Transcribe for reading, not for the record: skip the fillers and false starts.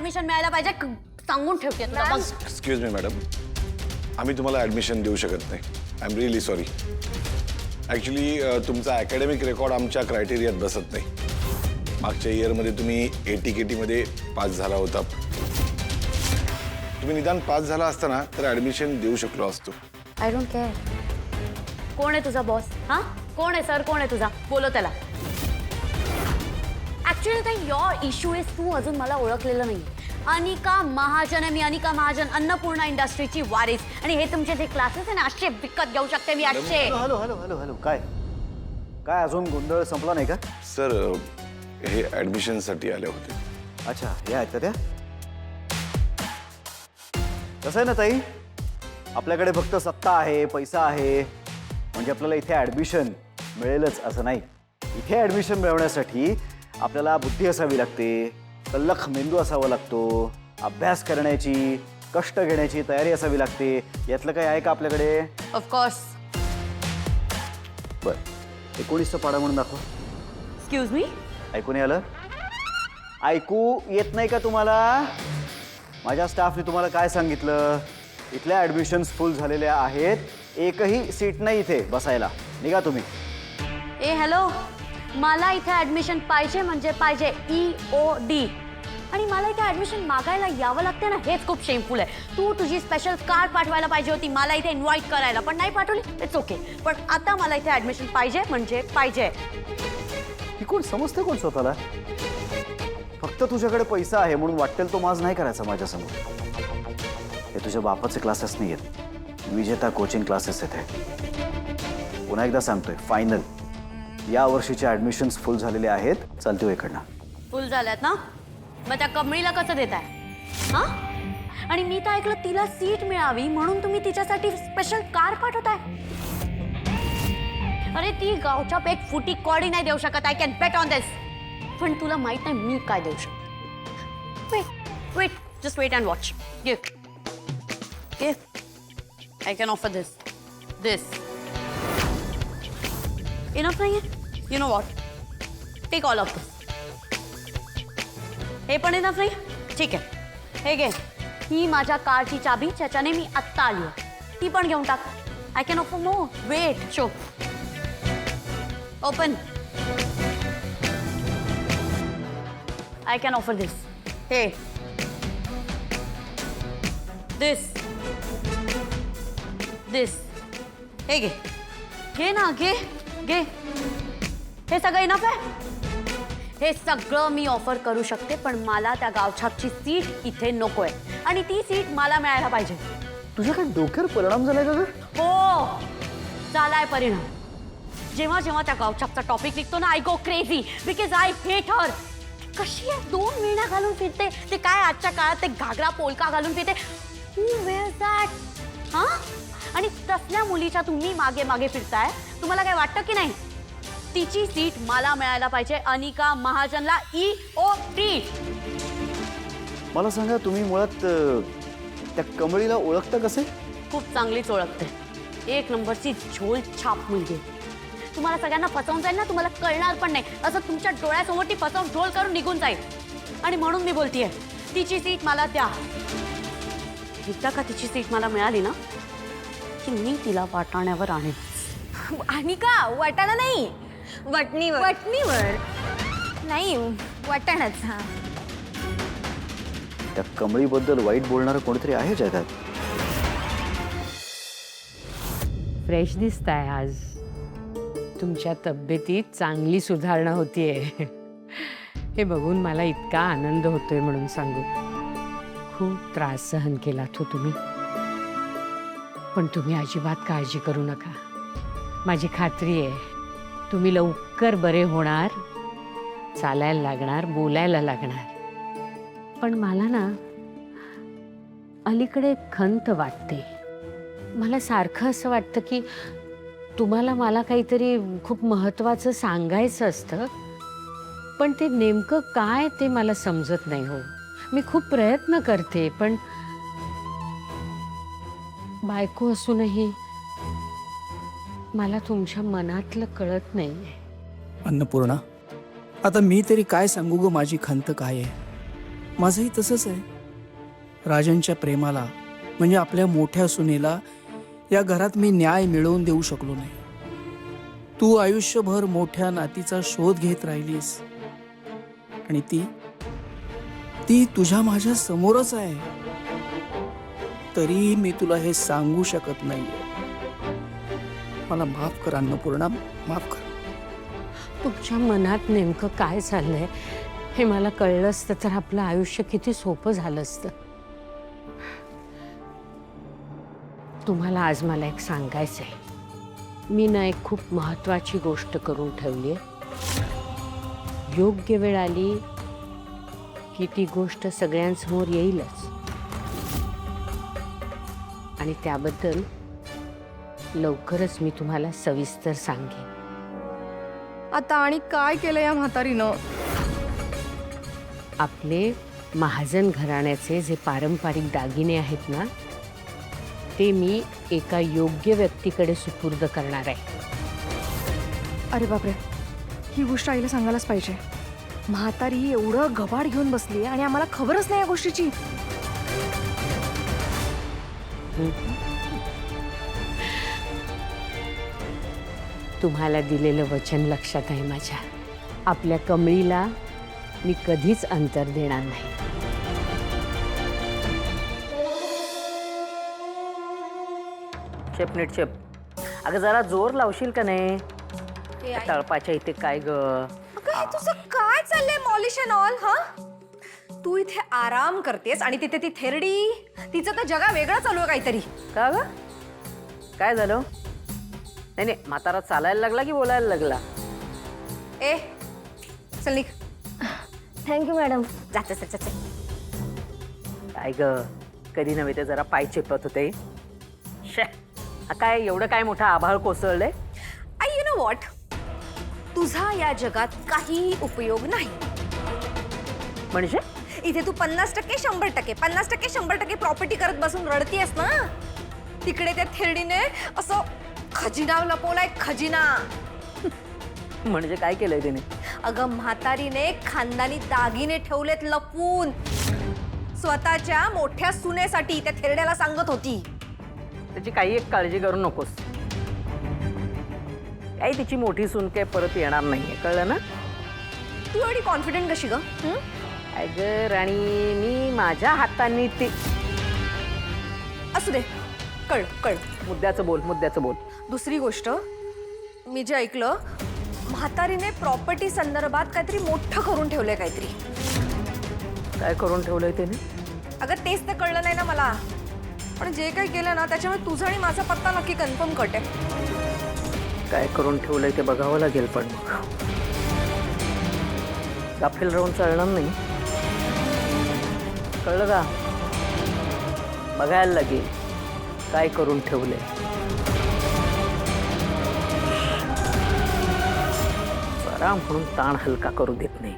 Admission मिळायला पाहिजे सांगून ठेवते तुला बघ. एक्सक्यूज मी मॅडम, आम्ही तुम्हाला ॲडमिशन देऊ शकत नाही. I am really sorry. Actually तुमचा अकॅडमिक रेकॉर्ड आमच्या क्रायटेरियात बसत नाही. मागच्या इयरमध्ये तुम्ही ATKT पास झाला होता. तुम्ही निदान पास झाला असताना तर ॲडमिशन देऊ शकलो असतो. I don't care. कोण आहे तुझा बॉस? हा, कोण आहे सर? कोण आहे तुझा? बोलो त्याला. ऍक्च्युअली योर इश्यू इज तू अजून मला ओळखलेलं नाही. अनिका महाजन आहे मी. अनिका महाजन, अन्नपूर्णा इंडस्ट्रीची वारीस. आणि हे तुमचे जे क्लासेस आहे ना, 800 विकत घेऊ शकते मी. 800. हॅलो हॅलो हॅलो हॅलो काय काय अजून गोंधळ संपला नाही का? सर हे ॲडमिशनसाठी आले होते. अच्छा, या आहेत का त्या? कसं आहे ना ताई, आपल्याकडे फक्त सत्ता आहे, पैसा आहे म्हणजे आपल्याला इथे ॲडमिशन मिळेलच असं नाही. इथे ॲडमिशन मिळवण्यासाठी आपल्याला बुद्धी असावी लागते, तल्लख मेंदू असावा लागतो, अभ्यास करण्याची, कष्ट घेण्याची तयारी असावी लागते. यातलं काही आहे का आपल्याकडे? ऑफकोर्स. बरं, 19चा पाडा म्हणून दाखवा. Excuse me. ऐकून आलं? ऐकू येत नाही का तुम्हाला? माझ्या स्टाफने तुम्हाला काय सांगितलं? इथल्या ॲडमिशन्स फुल झालेल्या आहेत, एकही सीट नाही इथे बसायला. निघा तुम्ही. ए हॅलो, मला इथे ऍडमिशन पाहिजे म्हणजे पाहिजे. EOD. आणि मला इथे ऍडमिशन मागायला यावं लागते ना, हेच खूप शेमफुल आहे. तू तुझी स्पेशल कार पाठवायला पाहिजे होती मला इथे इन्व्हाइट करायला, पण नाही पाठवली. It's okay. पण आता मला इथे ऍडमिशन पाहिजे म्हणजे पाहिजे. ही कोण समजते कोण स्वतःला? फक्त तुझ्याकडे पैसा आहे म्हणून वाटेल तो माज नाही करायचा माझ्यासमोर. हे तुझ्या बापाचे क्लासेस नाही आहेत, विजेता कोचिंग क्लासेस आहेत हे. पुन्हा एकदा सांगतोय, फायनल या वर्षीचे ॲडमिशन्स फुल झालेले आहेत. चालतो इकडनं. फुल झाल्यात ना, मग त्या कमळीला कसं देत आहे? हा, आणि मी तर ऐकलं तिला सीट मिळावी म्हणून तुम्ही तिच्यासाठी स्पेशल कार पाठवताय. अरे ती गावच्या एक फुटी कॉडी नाही देऊ शकत. I can bet on this. पण तुला माहित नाही मी काय देऊ शकते. Wait wait, just wait and watch. I can offer this. Enough नाही आहे? You know what, take all of this. हे पण इनफ नाही? ठीक आहे, हे घे. ही माझ्या कारची चाबी, ज्याच्याने मी आत्ता आली आहे, ती पण घेऊन टाक. I can offer more. Wait, show. Open. I can offer this. Hey. This. हे घे. घे ना, घे. हे सगळं इनफ आहे? हे सगळं मी ऑफर करू शकते, पण मला त्या गावछापची सीट इथे नकोय. आणि ती सीट मला मिळायला पाहिजे. तुझ्या काय डोक्यावर परिणाम झालाय का? हो, झालाय परिणाम. जेव्हा जेव्हा त्या गावछापचा टॉपिक निघतो ना, I go crazy because I hate her. कशी आहे, 2 वेण्या घालून फिरते. ते काय आजच्या काळात ते घागरा पोलका घालून फिरते. हू वेअर्स दॅट? हा, आणि तसल्या मुलीच्या तुम्ही मागे मागे फिरताय. तुम्हाला काय वाटतं की नाही? तिची सीट मला मिळायला पाहिजे. अनिका महाजनला EOD. मला सांगा, तुम्ही मुळात त्या कमळीला ओळखता कसे? खूप चांगलीच ओळखते. 1 नंबरची झोल छाप मुलगी. तुम्हाला सगळ्यांना फसवून जाईल ना, तुम्हाला कळणार पण नाही. असं तुमच्या डोळ्यासमोर ती फसवून ढोल करून निघून जाईल. आणि म्हणून मी बोलतेय, तिची सीट मला द्या. एकदा का तिची सीट मला मिळाली ना, की मी तिला वाटाण्यावर आणेन. अनिका, वाटाणा नाही, वटणीवर नाही, वाटाणाच. हा, त्या कमळीबद्दल वाईट बोलणारं कोणीतरी आहे जगात. फ्रेश दिसताय आज. तुमच्या तब्येतीत चांगली सुधारणा होतीये. हे बघून मला इतका आनंद होतोय म्हणून सांगू. खूप त्रास सहन केलात हो तुम्ही, पण तुम्ही अजिबात काळजी करू नका. माझी खात्री आहे तुम्ही लवकर बरे होणार, चालायला लागणार, बोलायला लागणार. पण मला ना अलीकडे खंत वाटते. मला सारखं असं वाटतं की तुम्हाला मला काहीतरी खूप महत्त्वाचं सांगायचं असतं, पण ते नेमकं काय ते मला समजत नाही हो. मी खूप प्रयत्न करते, पण बायको असूनही मला तुमच्या मनातलं कळत नाहीये. अन्नपूर्णा, आता मी तरी काय सांगू ग माझी खंत काय आहे. माझंही तसंच आहे. राजनच्या प्रेमाला म्हणजे आपल्या मोठ्या सुनेला या घरात मी न्याय मिळवून देऊ शकलो नाही. तू आयुष्यभर मोठ्या नातीचा शोध घेत राहिलीस आणि ती तुझ्या माझ्या समोरच आहे. तरी मी तुला हे सांगू शकत नाहीये. मला माफ कर अन्नपूर्णा, माफ कर. तुमच्या मनात नेमकं काय चाललंय हे मला कळलं असतं तर आपलं आयुष्य किती सोपं झालं असतं. तुम्हाला आज मला एक सांगायचं आहे. मी ना एक खूप महत्वाची गोष्ट करून ठेवली आहे. योग्य वेळ आली की ती गोष्ट सगळ्यांसमोर येईलच आणि त्याबद्दल लवकरच मी तुम्हाला सविस्तर सांगेन. आता आणि काय केलं या म्हातारीनं? आपले महाजन घराण्याचे जे पारंपरिक दागिने आहेत ना ते मी एका योग्य व्यक्तीकडे सुपूर्द करणार आहे. अरे बापरे, ही गोष्ट आईला सांगायलाच पाहिजे. म्हातारी ही एवढं घबाड घेऊन बसली आणि आम्हाला खबरच नाही या गोष्टीची. तुम्हाला दिलेलं वचन लक्षात आहे माझ्या. आपल्या कमळीला मी कधीच अंतर देणार नाही. शेप नीट शेप. अगं जरा जोर लावशील का नाही? तळपाच्या इथे काय ग? अगं हे तुझं काय चाललंय मॉलिश अँड ऑल? हा, तू इथे आराम करतेस आणि तिथे ती थेरडी, तिचं तर जगा वेगळं चालू आहे काहीतरी. का ग? काय झालं? नाही नाही, म्हातारा चालायला लागला की बोलायला लागला? ए चल निघ. Thank you madam. जाते जाते. काय ग, कधी नव्हे ते जरा पाय चिपत होते. शे, काय एवढं काय मोठं आभाळ कोसळलंय? आई यू नो व्हॉट, तुझा या जगात काही उपयोग नाही. म्हणजे इथे तू 50% 100% 50% 100% प्रॉपर्टी करत बसून रडतीयस ना. तिकडे त्या थेरडीने असं खजिना लपवलाय, खजिना. म्हणजे काय केलंय तिने? अगं म्हातारीने खानदानी दागिने ठेवलेत लपवून, स्वतःच्या मोठ्या सुनेसाठी. त्या थेरड्याला सांगत होती. त्याची काही एक काळजी करू नकोस. काही तिची मोठी सून काय परत येणार नाहीये, कळलं ना? तू एवढी कॉन्फिडंट कशी ग? अगं राणी, मी माझ्या हातांनी ती. असू दे, कळ कळ. मुद्द्याचं बोल, मुद्द्याचं बोल. दुसरी गोष्ट, मी जे ऐकलं, म्हातारीने प्रॉपर्टी संदर्भात काहीतरी मोठं करून ठेवलंय काहीतरी. काय करून ठेवलंय त्याने? अगं तेच तर कळलं नाही ना मला. पण जे काही केलं ना त्याच्यामुळे तुझा आणि माझा पत्ता नक्की कन्फर्म कट आहे. काय करून ठेवलंय ते बघावं लागेल. पण मग गाफील राहून चालणार नाही, कळलं का? बघायला लागेल काय करून ठेवलंय. जरा म्हणून ताण हलका करू देत नाही.